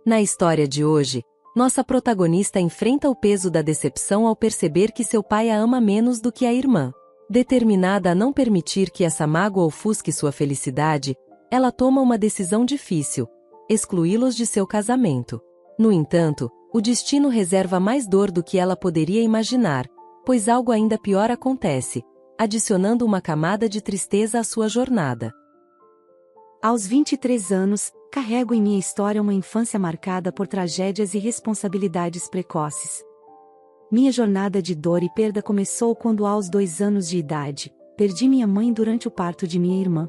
Na história de hoje, nossa protagonista enfrenta o peso da decepção ao perceber que seu pai a ama menos do que a irmã. Determinada a não permitir que essa mágoa ofusque sua felicidade, ela toma uma decisão difícil: excluí-los de seu casamento. No entanto, o destino reserva mais dor do que ela poderia imaginar, pois algo ainda pior acontece, adicionando uma camada de tristeza à sua jornada. Aos 23 anos, carrego em minha história uma infância marcada por tragédias e responsabilidades precoces. Minha jornada de dor e perda começou quando, aos 2 anos de idade, perdi minha mãe durante o parto de minha irmã.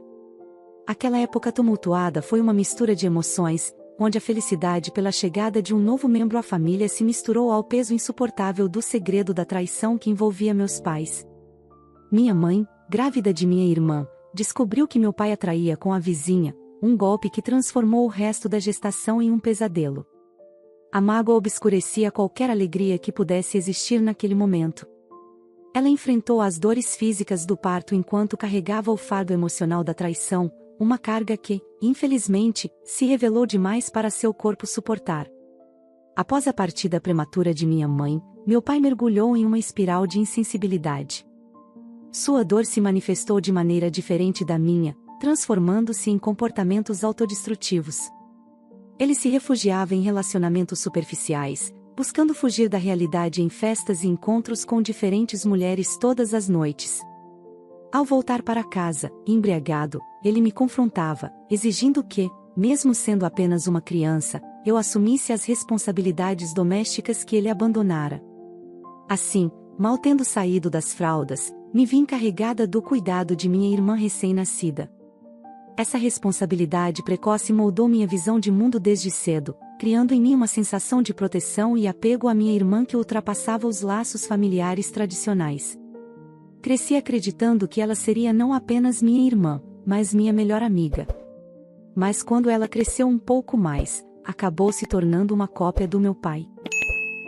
Aquela época tumultuada foi uma mistura de emoções, onde a felicidade pela chegada de um novo membro à família se misturou ao peso insuportável do segredo da traição que envolvia meus pais. Minha mãe, grávida de minha irmã, descobriu que meu pai a traía com a vizinha, um golpe que transformou o resto da gestação em um pesadelo. A mágoa obscurecia qualquer alegria que pudesse existir naquele momento. Ela enfrentou as dores físicas do parto enquanto carregava o fardo emocional da traição, uma carga que, infelizmente, se revelou demais para seu corpo suportar. Após a partida prematura de minha mãe, meu pai mergulhou em uma espiral de insensibilidade. Sua dor se manifestou de maneira diferente da minha, transformando-se em comportamentos autodestrutivos. Ele se refugiava em relacionamentos superficiais, buscando fugir da realidade em festas e encontros com diferentes mulheres todas as noites. Ao voltar para casa, embriagado, ele me confrontava, exigindo que, mesmo sendo apenas uma criança, eu assumisse as responsabilidades domésticas que ele abandonara. Assim, mal tendo saído das fraldas, me vi encarregada do cuidado de minha irmã recém-nascida. Essa responsabilidade precoce moldou minha visão de mundo desde cedo, criando em mim uma sensação de proteção e apego à minha irmã que ultrapassava os laços familiares tradicionais. Cresci acreditando que ela seria não apenas minha irmã, mas minha melhor amiga. Mas quando ela cresceu um pouco mais, acabou se tornando uma cópia do meu pai.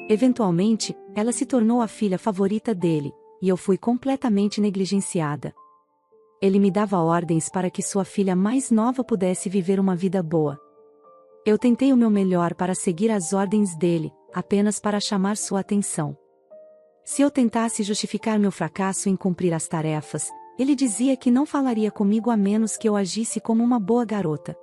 Eventualmente, ela se tornou a filha favorita dele, e eu fui completamente negligenciada. Ele me dava ordens para que sua filha mais nova pudesse viver uma vida boa. Eu tentei o meu melhor para seguir as ordens dele, apenas para chamar sua atenção. Se eu tentasse justificar meu fracasso em cumprir as tarefas, ele dizia que não falaria comigo a menos que eu agisse como uma boa garota.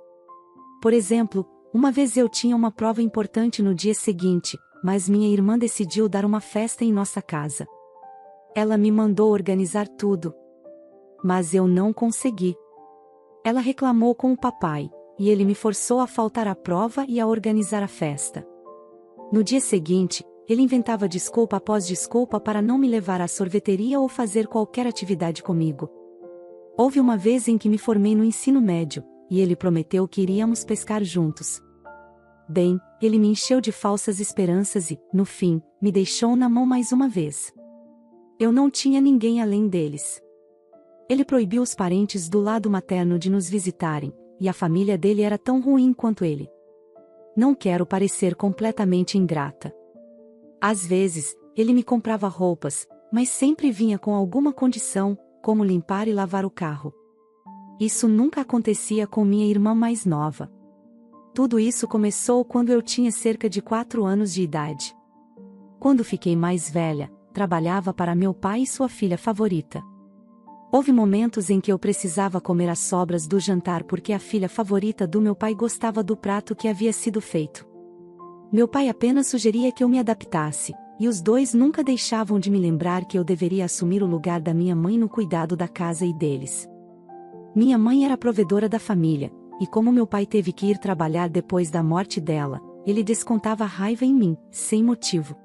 Por exemplo, uma vez eu tinha uma prova importante no dia seguinte, mas minha irmã decidiu dar uma festa em nossa casa. Ela me mandou organizar tudo. Mas eu não consegui. Ela reclamou com o papai, e ele me forçou a faltar à prova e a organizar a festa. No dia seguinte, ele inventava desculpa após desculpa para não me levar à sorveteria ou fazer qualquer atividade comigo. Houve uma vez em que me formei no ensino médio, e ele prometeu que iríamos pescar juntos. Bem, ele me encheu de falsas esperanças e, no fim, me deixou na mão mais uma vez. Eu não tinha ninguém além deles. Ele proibiu os parentes do lado materno de nos visitarem, e a família dele era tão ruim quanto ele. Não quero parecer completamente ingrata. Às vezes, ele me comprava roupas, mas sempre vinha com alguma condição, como limpar e lavar o carro. Isso nunca acontecia com minha irmã mais nova. Tudo isso começou quando eu tinha cerca de 4 anos de idade. Quando fiquei mais velha, trabalhava para meu pai e sua filha favorita. Houve momentos em que eu precisava comer as sobras do jantar porque a filha favorita do meu pai gostava do prato que havia sido feito. Meu pai apenas sugeria que eu me adaptasse, e os dois nunca deixavam de me lembrar que eu deveria assumir o lugar da minha mãe no cuidado da casa e deles. Minha mãe era a provedora da família, e como meu pai teve que ir trabalhar depois da morte dela, ele descontava raiva em mim, sem motivo.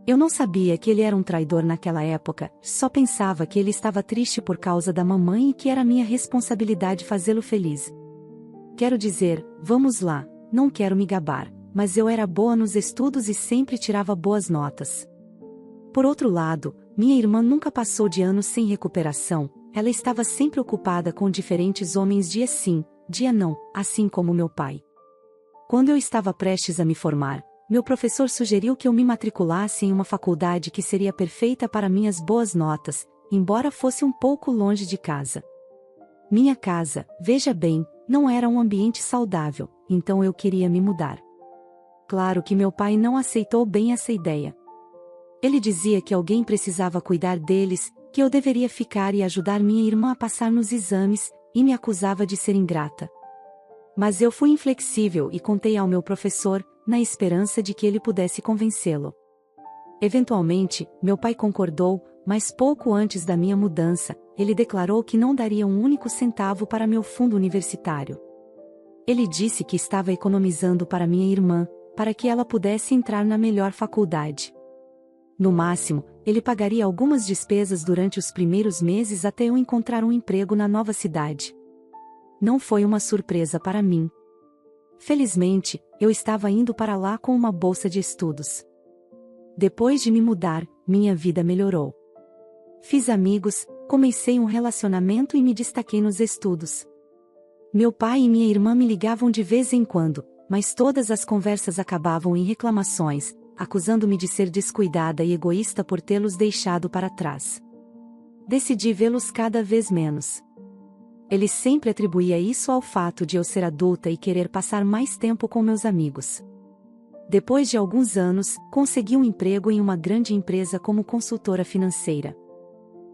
Eu não sabia que ele era um traidor naquela época, só pensava que ele estava triste por causa da mamãe e que era minha responsabilidade fazê-lo feliz. Quero dizer, vamos lá, não quero me gabar, mas eu era boa nos estudos e sempre tirava boas notas. Por outro lado, minha irmã nunca passou de anos sem recuperação, ela estava sempre ocupada com diferentes homens dia sim, dia não, assim como meu pai. Quando eu estava prestes a me formar, meu professor sugeriu que eu me matriculasse em uma faculdade que seria perfeita para minhas boas notas, embora fosse um pouco longe de casa. Minha casa, veja bem, não era um ambiente saudável, então eu queria me mudar. Claro que meu pai não aceitou bem essa ideia. Ele dizia que alguém precisava cuidar deles, que eu deveria ficar e ajudar minha irmã a passar nos exames, e me acusava de ser ingrata. Mas eu fui inflexível e contei ao meu professor, na esperança de que ele pudesse convencê-lo. Eventualmente, meu pai concordou, mas pouco antes da minha mudança, ele declarou que não daria um único centavo para meu fundo universitário. Ele disse que estava economizando para minha irmã, para que ela pudesse entrar na melhor faculdade. No máximo, ele pagaria algumas despesas durante os primeiros meses até eu encontrar um emprego na nova cidade. Não foi uma surpresa para mim. Felizmente, eu estava indo para lá com uma bolsa de estudos. Depois de me mudar, minha vida melhorou. Fiz amigos, comecei um relacionamento e me destaquei nos estudos. Meu pai e minha irmã me ligavam de vez em quando, mas todas as conversas acabavam em reclamações, acusando-me de ser descuidada e egoísta por tê-los deixado para trás. Decidi vê-los cada vez menos. Ele sempre atribuía isso ao fato de eu ser adulta e querer passar mais tempo com meus amigos. Depois de alguns anos, consegui um emprego em uma grande empresa como consultora financeira.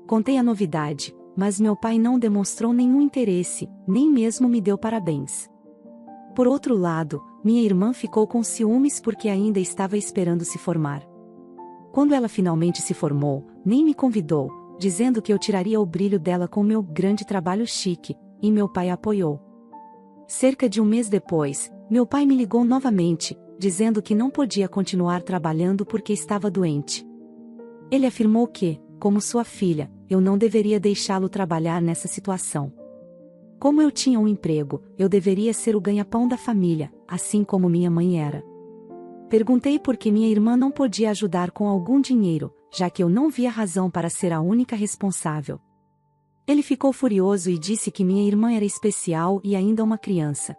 Contei a novidade, mas meu pai não demonstrou nenhum interesse, nem mesmo me deu parabéns. Por outro lado, minha irmã ficou com ciúmes porque ainda estava esperando se formar. Quando ela finalmente se formou, nem me convidou, dizendo que eu tiraria o brilho dela com meu grande trabalho chique, e meu pai a apoiou. Cerca de um mês depois, meu pai me ligou novamente, dizendo que não podia continuar trabalhando porque estava doente. Ele afirmou que, como sua filha, eu não deveria deixá-lo trabalhar nessa situação. Como eu tinha um emprego, eu deveria ser o ganha-pão da família, assim como minha mãe era. Perguntei por que minha irmã não podia ajudar com algum dinheiro, já que eu não via razão para ser a única responsável. Ele ficou furioso e disse que minha irmã era especial e ainda uma criança.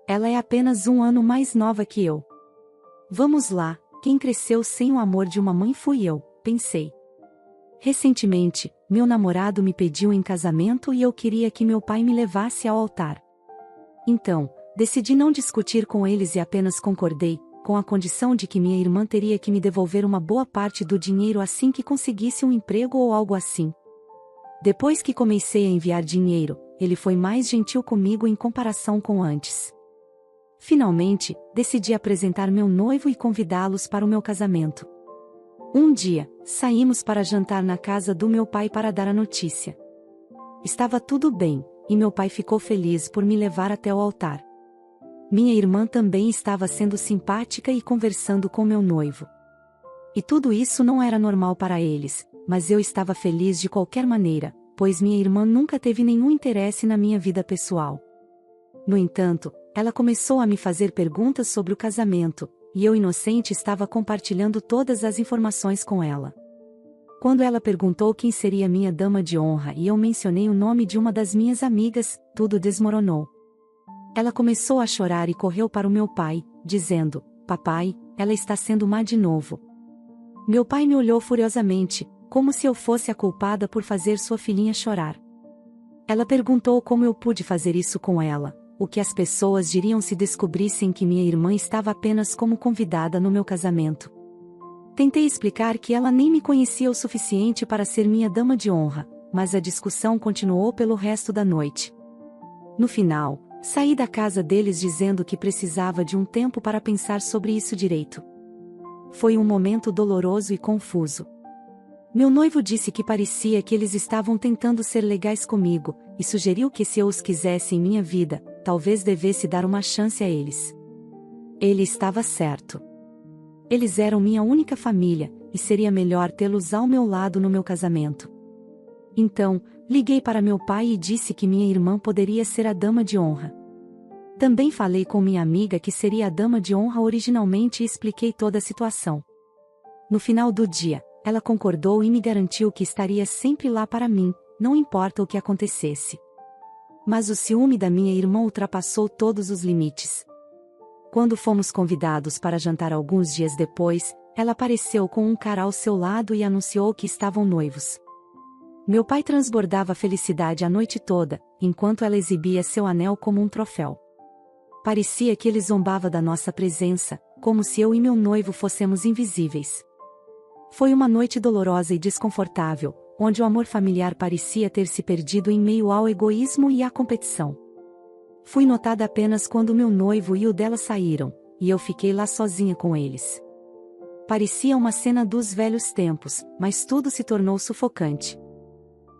Ela é apenas um ano mais nova que eu. Vamos lá, quem cresceu sem o amor de uma mãe fui eu, pensei. Recentemente, meu namorado me pediu em casamento e eu queria que meu pai me levasse ao altar. Então, decidi não discutir com eles e apenas concordei, com a condição de que minha irmã teria que me devolver uma boa parte do dinheiro assim que conseguisse um emprego ou algo assim. Depois que comecei a enviar dinheiro, ele foi mais gentil comigo em comparação com antes. Finalmente, decidi apresentar meu noivo e convidá-los para o meu casamento. Um dia, saímos para jantar na casa do meu pai para dar a notícia. Estava tudo bem, e meu pai ficou feliz por me levar até o altar. Minha irmã também estava sendo simpática e conversando com meu noivo. E tudo isso não era normal para eles, mas eu estava feliz de qualquer maneira, pois minha irmã nunca teve nenhum interesse na minha vida pessoal. No entanto, ela começou a me fazer perguntas sobre o casamento, e eu inocente estava compartilhando todas as informações com ela. Quando ela perguntou quem seria minha dama de honra e eu mencionei o nome de uma das minhas amigas, tudo desmoronou. Ela começou a chorar e correu para o meu pai, dizendo: "Papai, ela está sendo má de novo." Meu pai me olhou furiosamente, como se eu fosse a culpada por fazer sua filhinha chorar. Ela perguntou como eu pude fazer isso com ela, o que as pessoas diriam se descobrissem que minha irmã estava apenas como convidada no meu casamento. Tentei explicar que ela nem me conhecia o suficiente para ser minha dama de honra, mas a discussão continuou pelo resto da noite. No final, saí da casa deles dizendo que precisava de um tempo para pensar sobre isso direito. Foi um momento doloroso e confuso. Meu noivo disse que parecia que eles estavam tentando ser legais comigo, e sugeriu que se eu os quisesse em minha vida, talvez devesse dar uma chance a eles. Ele estava certo. Eles eram minha única família, e seria melhor tê-los ao meu lado no meu casamento. Então, liguei para meu pai e disse que minha irmã poderia ser a dama de honra. Também falei com minha amiga que seria a dama de honra originalmente e expliquei toda a situação. No final do dia, ela concordou e me garantiu que estaria sempre lá para mim, não importa o que acontecesse. Mas o ciúme da minha irmã ultrapassou todos os limites. Quando fomos convidados para jantar alguns dias depois, ela apareceu com um cara ao seu lado e anunciou que estavam noivos. Meu pai transbordava felicidade a noite toda, enquanto ela exibia seu anel como um troféu. Parecia que ele zombava da nossa presença, como se eu e meu noivo fôssemos invisíveis. Foi uma noite dolorosa e desconfortável, onde o amor familiar parecia ter se perdido em meio ao egoísmo e à competição. Fui notada apenas quando meu noivo e o dela saíram, e eu fiquei lá sozinha com eles. Parecia uma cena dos velhos tempos, mas tudo se tornou sufocante.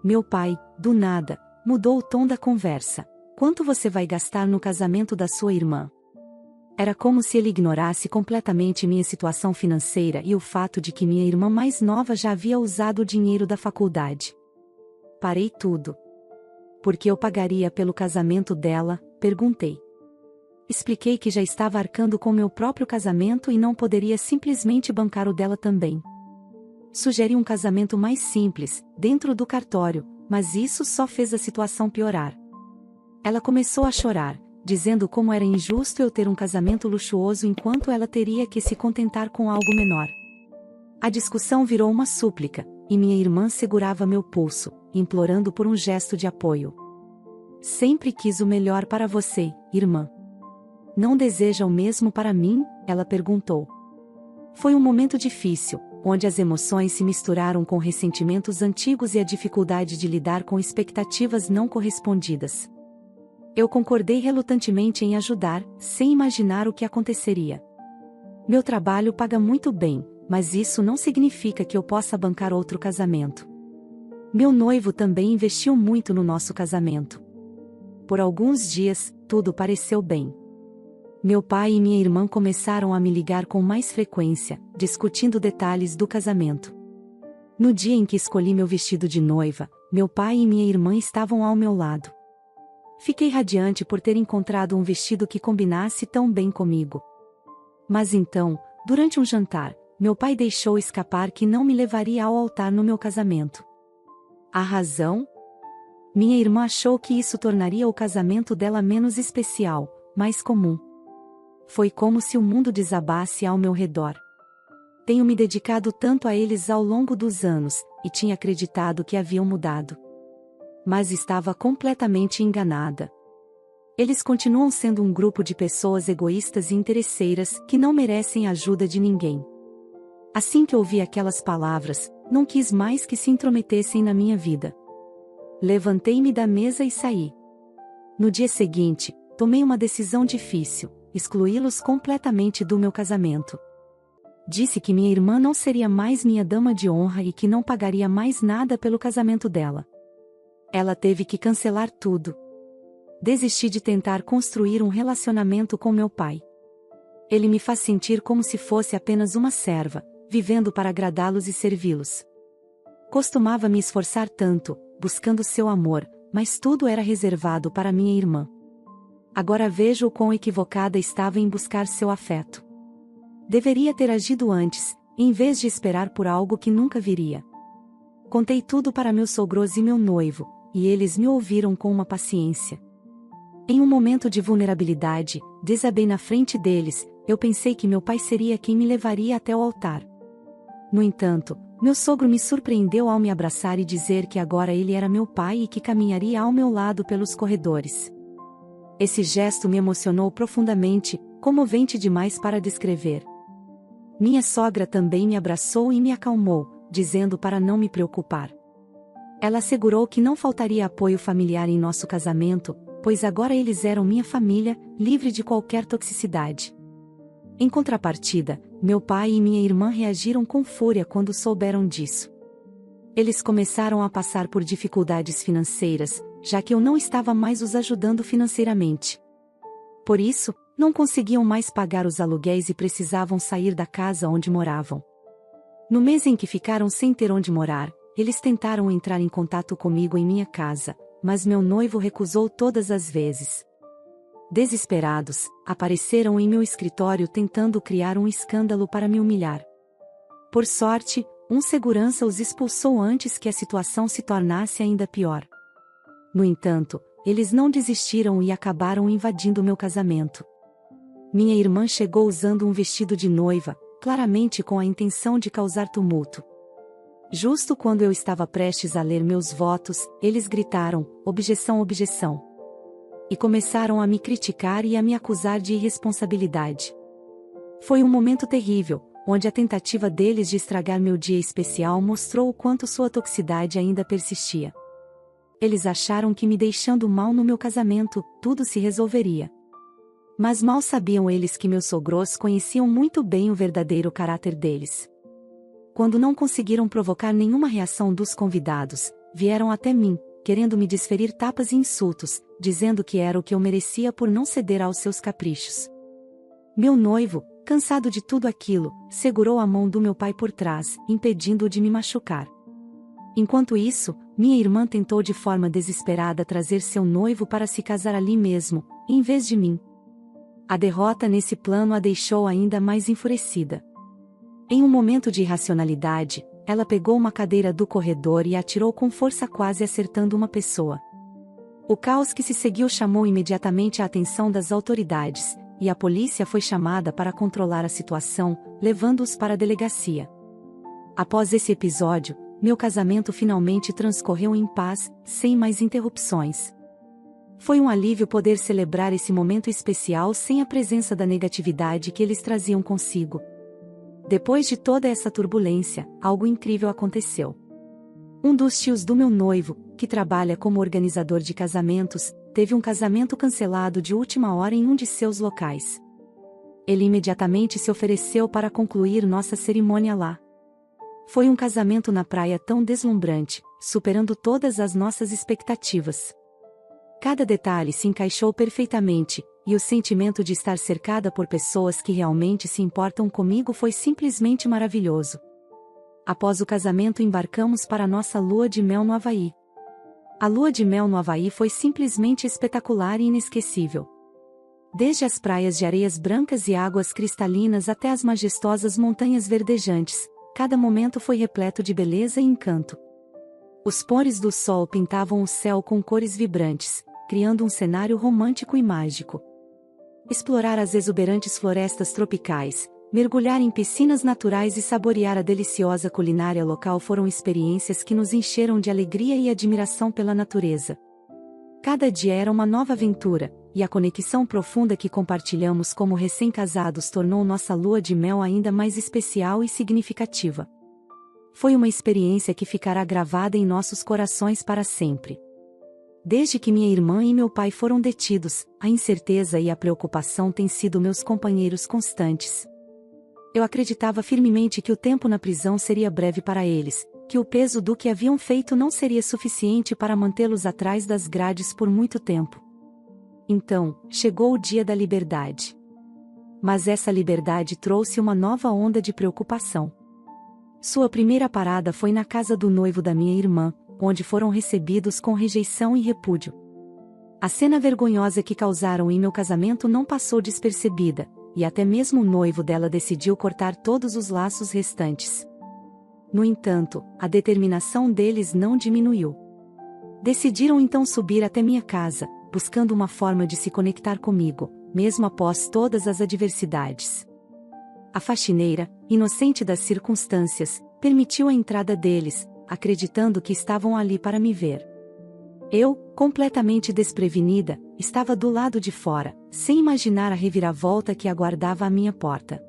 Meu pai, do nada, mudou o tom da conversa. Quanto você vai gastar no casamento da sua irmã? Era como se ele ignorasse completamente minha situação financeira e o fato de que minha irmã mais nova já havia usado o dinheiro da faculdade. Parei tudo. Por que eu pagaria pelo casamento dela? Perguntei. Expliquei que já estava arcando com meu próprio casamento e não poderia simplesmente bancar o dela também. Sugeri um casamento mais simples, dentro do cartório, mas isso só fez a situação piorar. Ela começou a chorar, dizendo como era injusto eu ter um casamento luxuoso enquanto ela teria que se contentar com algo menor. A discussão virou uma súplica, e minha irmã segurava meu pulso, implorando por um gesto de apoio. Sempre quis o melhor para você, irmã. Não deseja o mesmo para mim? Ela perguntou. Foi um momento difícil, onde as emoções se misturaram com ressentimentos antigos e a dificuldade de lidar com expectativas não correspondidas. Eu concordei relutantemente em ajudar, sem imaginar o que aconteceria. Meu trabalho paga muito bem, mas isso não significa que eu possa bancar outro casamento. Meu noivo também investiu muito no nosso casamento. Por alguns dias, tudo pareceu bem. Meu pai e minha irmã começaram a me ligar com mais frequência, discutindo detalhes do casamento. No dia em que escolhi meu vestido de noiva, meu pai e minha irmã estavam ao meu lado. Fiquei radiante por ter encontrado um vestido que combinasse tão bem comigo. Mas então, durante um jantar, meu pai deixou escapar que não me levaria ao altar no meu casamento. A razão? Minha irmã achou que isso tornaria o casamento dela menos especial, mais comum. Foi como se o mundo desabasse ao meu redor. Tenho me dedicado tanto a eles ao longo dos anos, e tinha acreditado que haviam mudado. Mas estava completamente enganada. Eles continuam sendo um grupo de pessoas egoístas e interesseiras que não merecem a ajuda de ninguém. Assim que ouvi aquelas palavras, não quis mais que se intrometessem na minha vida. Levantei-me da mesa e saí. No dia seguinte, tomei uma decisão difícil: excluí-los completamente do meu casamento. Disse que minha irmã não seria mais minha dama de honra e que não pagaria mais nada pelo casamento dela. Ela teve que cancelar tudo. Desisti de tentar construir um relacionamento com meu pai. Ele me faz sentir como se fosse apenas uma serva, vivendo para agradá-los e servi-los. Costumava me esforçar tanto, buscando seu amor, mas tudo era reservado para minha irmã. Agora vejo o quão equivocada estava em buscar seu afeto. Deveria ter agido antes, em vez de esperar por algo que nunca viria. Contei tudo para meus sogros e meu noivo, e eles me ouviram com uma paciência. Em um momento de vulnerabilidade, desabei na frente deles. Eu pensei que meu pai seria quem me levaria até o altar. No entanto, meu sogro me surpreendeu ao me abraçar e dizer que agora ele era meu pai e que caminharia ao meu lado pelos corredores. Esse gesto me emocionou profundamente, comovente demais para descrever. Minha sogra também me abraçou e me acalmou, dizendo para não me preocupar. Ela assegurou que não faltaria apoio familiar em nosso casamento, pois agora eles eram minha família, livre de qualquer toxicidade. Em contrapartida, meu pai e minha irmã reagiram com fúria quando souberam disso. Eles começaram a passar por dificuldades financeiras, já que eu não estava mais os ajudando financeiramente. Por isso, não conseguiam mais pagar os aluguéis e precisavam sair da casa onde moravam. No mês em que ficaram sem ter onde morar, eles tentaram entrar em contato comigo em minha casa, mas meu noivo recusou todas as vezes. Desesperados, apareceram em meu escritório tentando criar um escândalo para me humilhar. Por sorte, um segurança os expulsou antes que a situação se tornasse ainda pior. No entanto, eles não desistiram e acabaram invadindo meu casamento. Minha irmã chegou usando um vestido de noiva, claramente com a intenção de causar tumulto. Justo quando eu estava prestes a ler meus votos, eles gritaram: objeção, objeção. E começaram a me criticar e a me acusar de irresponsabilidade. Foi um momento terrível, onde a tentativa deles de estragar meu dia especial mostrou o quanto sua toxicidade ainda persistia. Eles acharam que me deixando mal no meu casamento, tudo se resolveria. Mas mal sabiam eles que meus sogros conheciam muito bem o verdadeiro caráter deles. Quando não conseguiram provocar nenhuma reação dos convidados, vieram até mim, querendo me desferir tapas e insultos, dizendo que era o que eu merecia por não ceder aos seus caprichos. Meu noivo, cansado de tudo aquilo, segurou a mão do meu pai por trás, impedindo-o de me machucar. Enquanto isso, minha irmã tentou de forma desesperada trazer seu noivo para se casar ali mesmo, em vez de mim. A derrota nesse plano a deixou ainda mais enfurecida. Em um momento de irracionalidade, ela pegou uma cadeira do corredor e a atirou com força, quase acertando uma pessoa. O caos que se seguiu chamou imediatamente a atenção das autoridades, e a polícia foi chamada para controlar a situação, levando-os para a delegacia. Após esse episódio, meu casamento finalmente transcorreu em paz, sem mais interrupções. Foi um alívio poder celebrar esse momento especial sem a presença da negatividade que eles traziam consigo. Depois de toda essa turbulência, algo incrível aconteceu. Um dos tios do meu noivo, que trabalha como organizador de casamentos, teve um casamento cancelado de última hora em um de seus locais. Ele imediatamente se ofereceu para concluir nossa cerimônia lá. Foi um casamento na praia tão deslumbrante, superando todas as nossas expectativas. Cada detalhe se encaixou perfeitamente, e o sentimento de estar cercada por pessoas que realmente se importam comigo foi simplesmente maravilhoso. Após o casamento, embarcamos para nossa lua de mel no Havaí. A lua de mel no Havaí foi simplesmente espetacular e inesquecível. Desde as praias de areias brancas e águas cristalinas até as majestosas montanhas verdejantes, cada momento foi repleto de beleza e encanto. Os pôres do sol pintavam o céu com cores vibrantes, criando um cenário romântico e mágico. Explorar as exuberantes florestas tropicais, mergulhar em piscinas naturais e saborear a deliciosa culinária local foram experiências que nos encheram de alegria e admiração pela natureza. Cada dia era uma nova aventura, e a conexão profunda que compartilhamos como recém-casados tornou nossa lua de mel ainda mais especial e significativa. Foi uma experiência que ficará gravada em nossos corações para sempre. Desde que minha irmã e meu pai foram detidos, a incerteza e a preocupação têm sido meus companheiros constantes. Eu acreditava firmemente que o tempo na prisão seria breve para eles, que o peso do que haviam feito não seria suficiente para mantê-los atrás das grades por muito tempo. Então, chegou o dia da liberdade. Mas essa liberdade trouxe uma nova onda de preocupação. Sua primeira parada foi na casa do noivo da minha irmã, onde foram recebidos com rejeição e repúdio. A cena vergonhosa que causaram em meu casamento não passou despercebida, e até mesmo o noivo dela decidiu cortar todos os laços restantes. No entanto, a determinação deles não diminuiu. Decidiram então subir até minha casa, buscando uma forma de se conectar comigo, mesmo após todas as adversidades. A faxineira, inocente das circunstâncias, permitiu a entrada deles, acreditando que estavam ali para me ver. Eu, completamente desprevenida, estava do lado de fora, sem imaginar a reviravolta que aguardava à minha porta.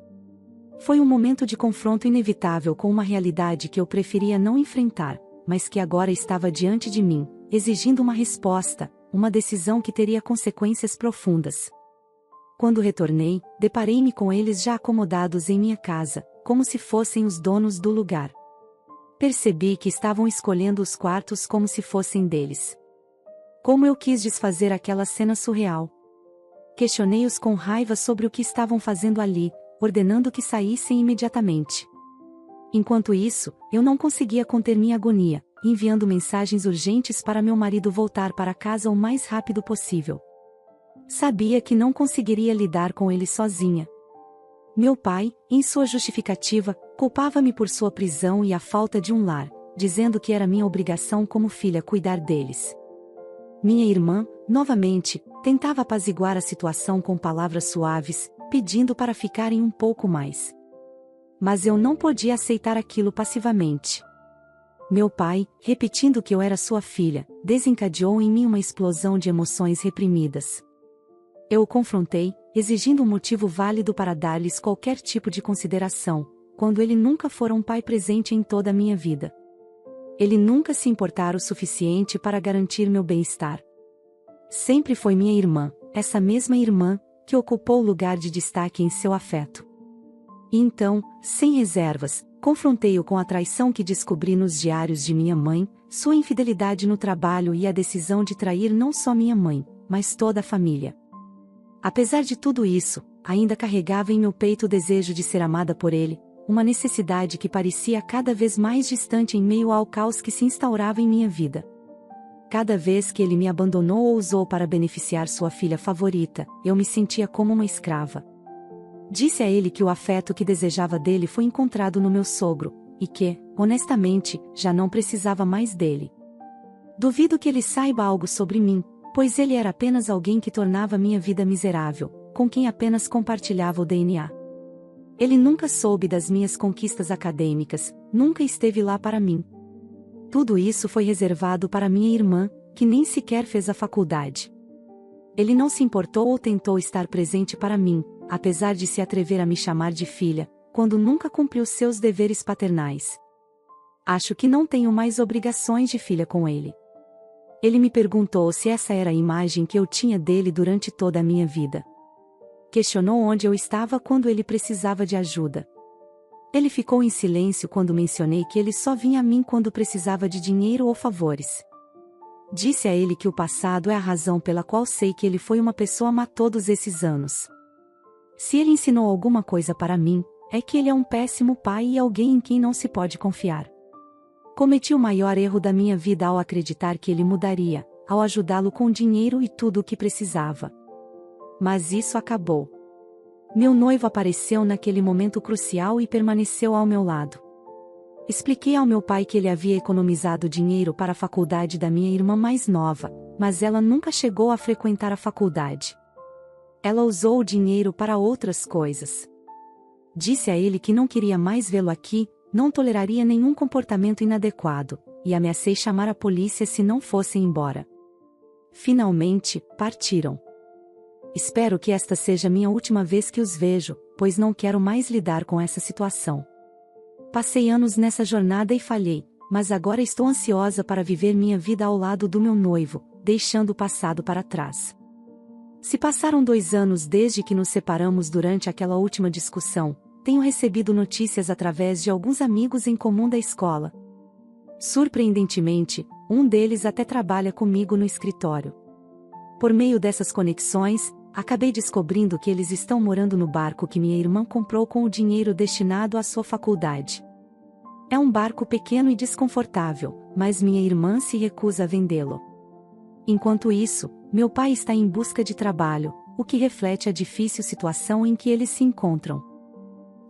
Foi um momento de confronto inevitável com uma realidade que eu preferia não enfrentar, mas que agora estava diante de mim, exigindo uma resposta, uma decisão que teria consequências profundas. Quando retornei, deparei-me com eles já acomodados em minha casa, como se fossem os donos do lugar. Percebi que estavam escolhendo os quartos como se fossem deles. Como eu quis desfazer aquela cena surreal. Questionei-os com raiva sobre o que estavam fazendo ali, ordenando que saíssem imediatamente. Enquanto isso, eu não conseguia conter minha agonia, enviando mensagens urgentes para meu marido voltar para casa o mais rápido possível. Sabia que não conseguiria lidar com ele sozinha. Meu pai, em sua justificativa, culpava-me por sua prisão e a falta de um lar, dizendo que era minha obrigação como filha cuidar deles. Minha irmã, novamente, tentava apaziguar a situação com palavras suaves, pedindo para ficarem um pouco mais. Mas eu não podia aceitar aquilo passivamente. Meu pai, repetindo que eu era sua filha, desencadeou em mim uma explosão de emoções reprimidas. Eu o confrontei, exigindo um motivo válido para dar-lhes qualquer tipo de consideração, quando ele nunca fora um pai presente em toda a minha vida. Ele nunca se importara o suficiente para garantir meu bem-estar. Sempre foi minha irmã, essa mesma irmã, que ocupou o lugar de destaque em seu afeto. E então, sem reservas, confrontei-o com a traição que descobri nos diários de minha mãe, sua infidelidade no trabalho e a decisão de trair não só minha mãe, mas toda a família. Apesar de tudo isso, ainda carregava em meu peito o desejo de ser amada por ele, uma necessidade que parecia cada vez mais distante em meio ao caos que se instaurava em minha vida. Cada vez que ele me abandonou ou usou para beneficiar sua filha favorita, eu me sentia como uma escrava. Disse a ele que o afeto que desejava dele foi encontrado no meu sogro, e que, honestamente, já não precisava mais dele. Duvido que ele saiba algo sobre mim, pois ele era apenas alguém que tornava minha vida miserável, com quem apenas compartilhava o DNA. Ele nunca soube das minhas conquistas acadêmicas, nunca esteve lá para mim. Tudo isso foi reservado para minha irmã, que nem sequer fez a faculdade. Ele não se importou ou tentou estar presente para mim, apesar de se atrever a me chamar de filha, quando nunca cumpriu seus deveres paternais. Acho que não tenho mais obrigações de filha com ele. Ele me perguntou se essa era a imagem que eu tinha dele durante toda a minha vida. Questionou onde eu estava quando ele precisava de ajuda. Ele ficou em silêncio quando mencionei que ele só vinha a mim quando precisava de dinheiro ou favores. Disse a ele que o passado é a razão pela qual sei que ele foi uma pessoa má todos esses anos. Se ele ensinou alguma coisa para mim, é que ele é um péssimo pai e alguém em quem não se pode confiar. Cometi o maior erro da minha vida ao acreditar que ele mudaria, ao ajudá-lo com dinheiro e tudo o que precisava. Mas isso acabou. Meu noivo apareceu naquele momento crucial e permaneceu ao meu lado. Expliquei ao meu pai que ele havia economizado dinheiro para a faculdade da minha irmã mais nova, mas ela nunca chegou a frequentar a faculdade. Ela usou o dinheiro para outras coisas. Disse a ele que não queria mais vê-lo aqui, não toleraria nenhum comportamento inadequado, e ameacei chamar a polícia se não fossem embora. Finalmente, partiram. Espero que esta seja minha última vez que os vejo, pois não quero mais lidar com essa situação. Passei anos nessa jornada e falhei, mas agora estou ansiosa para viver minha vida ao lado do meu noivo, deixando o passado para trás. Se passaram 2 anos desde que nos separamos durante aquela última discussão, tenho recebido notícias através de alguns amigos em comum da escola. Surpreendentemente, um deles até trabalha comigo no escritório. Por meio dessas conexões, acabei descobrindo que eles estão morando no barco que minha irmã comprou com o dinheiro destinado à sua faculdade. É um barco pequeno e desconfortável, mas minha irmã se recusa a vendê-lo. Enquanto isso, meu pai está em busca de trabalho, o que reflete a difícil situação em que eles se encontram.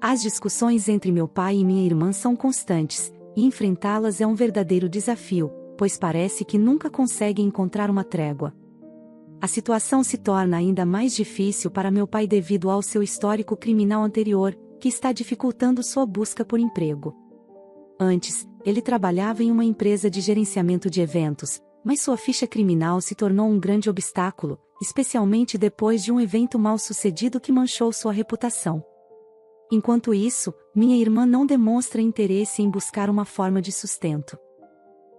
As discussões entre meu pai e minha irmã são constantes, e enfrentá-las é um verdadeiro desafio, pois parece que nunca conseguem encontrar uma trégua. A situação se torna ainda mais difícil para meu pai devido ao seu histórico criminal anterior, que está dificultando sua busca por emprego. Antes, ele trabalhava em uma empresa de gerenciamento de eventos, mas sua ficha criminal se tornou um grande obstáculo, especialmente depois de um evento mal-sucedido que manchou sua reputação. Enquanto isso, minha irmã não demonstra interesse em buscar uma forma de sustento.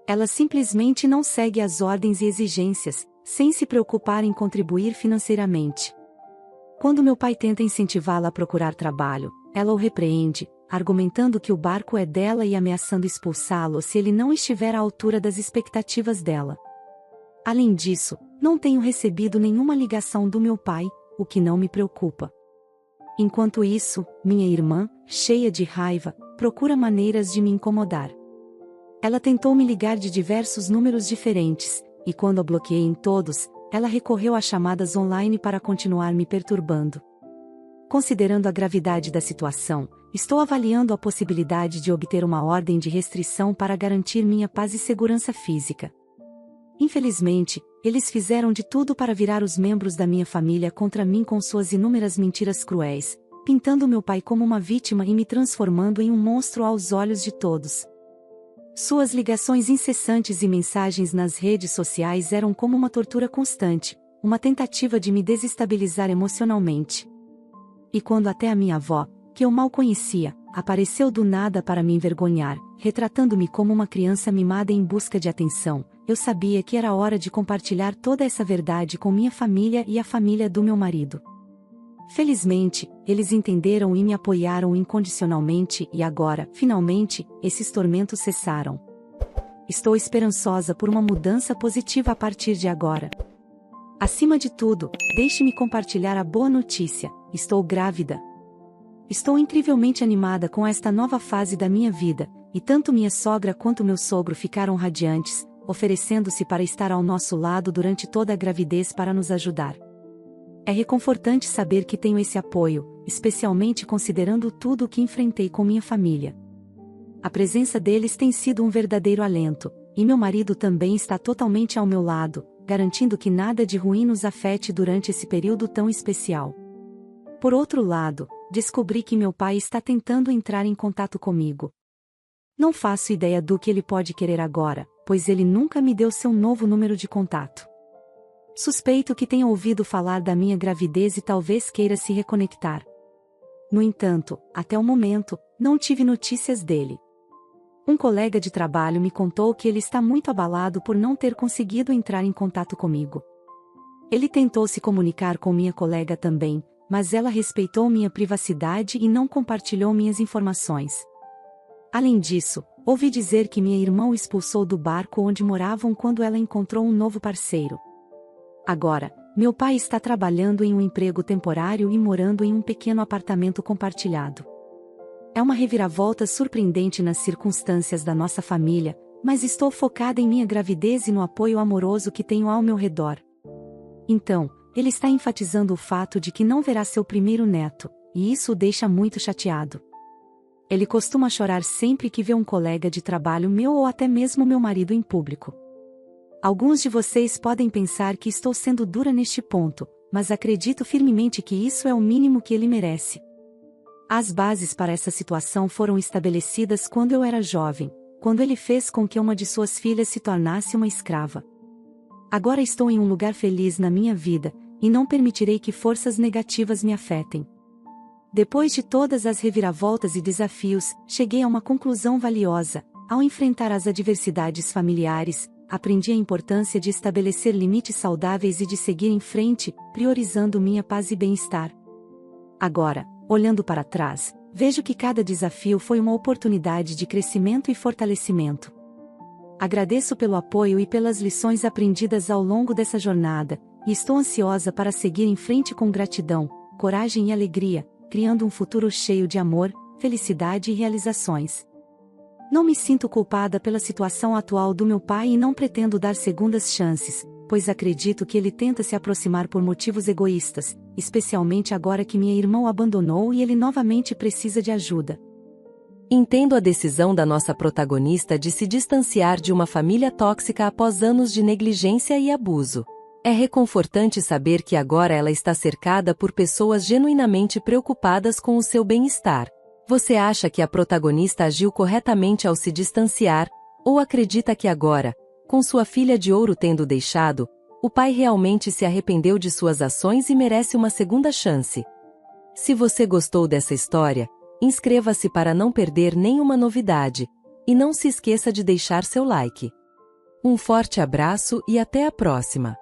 Ela simplesmente não segue as ordens e exigências, sem se preocupar em contribuir financeiramente. Quando meu pai tenta incentivá-la a procurar trabalho, ela o repreende, argumentando que o barco é dela e ameaçando expulsá-lo se ele não estiver à altura das expectativas dela. Além disso, não tenho recebido nenhuma ligação do meu pai, o que não me preocupa. Enquanto isso, minha irmã, cheia de raiva, procura maneiras de me incomodar. Ela tentou me ligar de diversos números diferentes, e quando a bloqueei em todos, ela recorreu a chamadas online para continuar me perturbando. Considerando a gravidade da situação, estou avaliando a possibilidade de obter uma ordem de restrição para garantir minha paz e segurança física. Infelizmente, eles fizeram de tudo para virar os membros da minha família contra mim com suas inúmeras mentiras cruéis, pintando meu pai como uma vítima e me transformando em um monstro aos olhos de todos. Suas ligações incessantes e mensagens nas redes sociais eram como uma tortura constante, uma tentativa de me desestabilizar emocionalmente. E quando até a minha avó, que eu mal conhecia, apareceu do nada para me envergonhar, retratando-me como uma criança mimada em busca de atenção, eu sabia que era hora de compartilhar toda essa verdade com minha família e a família do meu marido. Felizmente, eles entenderam e me apoiaram incondicionalmente e agora, finalmente, esses tormentos cessaram. Estou esperançosa por uma mudança positiva a partir de agora. Acima de tudo, deixe-me compartilhar a boa notícia: estou grávida. Estou incrivelmente animada com esta nova fase da minha vida, e tanto minha sogra quanto meu sogro ficaram radiantes, oferecendo-se para estar ao nosso lado durante toda a gravidez para nos ajudar. É reconfortante saber que tenho esse apoio, especialmente considerando tudo o que enfrentei com minha família. A presença deles tem sido um verdadeiro alento, e meu marido também está totalmente ao meu lado, garantindo que nada de ruim nos afete durante esse período tão especial. Por outro lado, descobri que meu pai está tentando entrar em contato comigo. Não faço ideia do que ele pode querer agora, pois ele nunca me deu seu novo número de contato. Suspeito que tenha ouvido falar da minha gravidez e talvez queira se reconectar. No entanto, até o momento, não tive notícias dele. Um colega de trabalho me contou que ele está muito abalado por não ter conseguido entrar em contato comigo. Ele tentou se comunicar com minha colega também, mas ela respeitou minha privacidade e não compartilhou minhas informações. Além disso, ouvi dizer que minha irmã o expulsou do barco onde moravam quando ela encontrou um novo parceiro. Agora, meu pai está trabalhando em um emprego temporário e morando em um pequeno apartamento compartilhado. É uma reviravolta surpreendente nas circunstâncias da nossa família, mas estou focada em minha gravidez e no apoio amoroso que tenho ao meu redor. Então, ele está enfatizando o fato de que não verá seu primeiro neto, e isso o deixa muito chateado. Ele costuma chorar sempre que vê um colega de trabalho meu ou até mesmo meu marido em público. Alguns de vocês podem pensar que estou sendo dura neste ponto, mas acredito firmemente que isso é o mínimo que ele merece. As bases para essa situação foram estabelecidas quando eu era jovem, quando ele fez com que uma de suas filhas se tornasse uma escrava. Agora estou em um lugar feliz na minha vida, e não permitirei que forças negativas me afetem. Depois de todas as reviravoltas e desafios, cheguei a uma conclusão valiosa. Ao enfrentar as adversidades familiares, aprendi a importância de estabelecer limites saudáveis e de seguir em frente, priorizando minha paz e bem-estar. Agora, olhando para trás, vejo que cada desafio foi uma oportunidade de crescimento e fortalecimento. Agradeço pelo apoio e pelas lições aprendidas ao longo dessa jornada, e estou ansiosa para seguir em frente com gratidão, coragem e alegria, criando um futuro cheio de amor, felicidade e realizações. Não me sinto culpada pela situação atual do meu pai e não pretendo dar segundas chances, pois acredito que ele tenta se aproximar por motivos egoístas, especialmente agora que minha irmã o abandonou e ele novamente precisa de ajuda. Entendo a decisão da nossa protagonista de se distanciar de uma família tóxica após anos de negligência e abuso. É reconfortante saber que agora ela está cercada por pessoas genuinamente preocupadas com o seu bem-estar. Você acha que a protagonista agiu corretamente ao se distanciar, ou acredita que agora, com sua filha de ouro tendo deixado, o pai realmente se arrependeu de suas ações e merece uma segunda chance? Se você gostou dessa história, inscreva-se para não perder nenhuma novidade, e não se esqueça de deixar seu like. Um forte abraço e até a próxima!